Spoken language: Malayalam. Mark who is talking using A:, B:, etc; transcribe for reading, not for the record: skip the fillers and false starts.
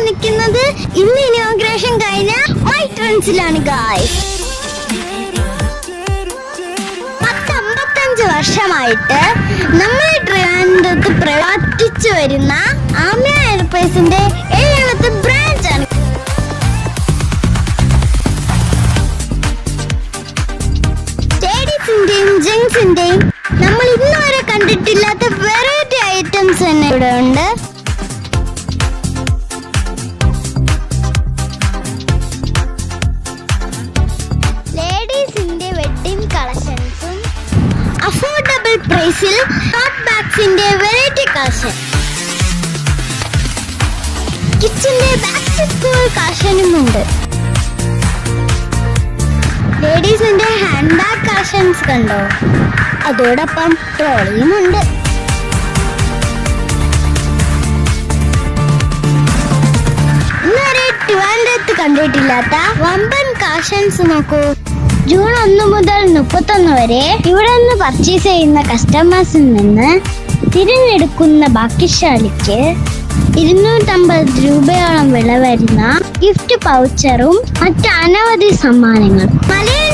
A: നിൽക്കുന്നത് ഇന്ന് ഇനോഗ്രേഷൻ കഴിഞ്ഞ മൈ ട്രെൻഡ്സിലാണ് ഗായ്സ്. 55 വർഷമായിട്ട് നമ്മളെ ട്രിവാൻഡ്രത്ത് പ്രവർത്തിച്ചു വരുന്ന ആമ്യ എയർപേസിന്റെ 7ാമത്തെ ബ്രാഞ്ചാണ്. ലേഡീസിന്റെയും ജെന്റ്സിന്റെയും നമ്മൾ ഇന്ന് വരെ കണ്ടിട്ടില്ലാത്ത വെറൈറ്റി ഐറ്റംസ് തന്നെ ഇവിടെ ഉണ്ട്. ലേഡീസിന്റെ വെഡിങ് കളക്ഷൻസും അഫോർഡബിൾ പ്രൈസിൽ ടോട്ട് ബാഗ്സിന്റെ വെറൈറ്റി കളക്ഷൻ, കിച്ചന്റെ ബാക്ക് ടു സ്കൂൾ കളക്ഷനും ഉണ്ട്. ലേഡീസിന്റെ ഹാൻഡ് ബാഗ് കളക്ഷൻസ് കണ്ടോ, അതോടൊപ്പം ട്രോളിയും ഉണ്ട്. ഇന്നുവരെ ട്രിവാൻഡ്രത്ത് കണ്ടിട്ടില്ലാത്ത വമ്പൻ കളക്ഷൻസ് നോക്കൂ. ജൂൺ 1 മുതൽ 31 വരെ ഇവിടെ നിന്ന് പർച്ചേസ് ചെയ്യുന്ന കസ്റ്റമേഴ്സിൽ നിന്ന് തിരഞ്ഞെടുക്കുന്ന ഭാഗ്യശാലിക്ക് 250 രൂപയോളം വില വരുന്ന ഗിഫ്റ്റ് പൗച്ചറും മറ്റ് അനവധി സമ്മാനങ്ങളും. മലയാള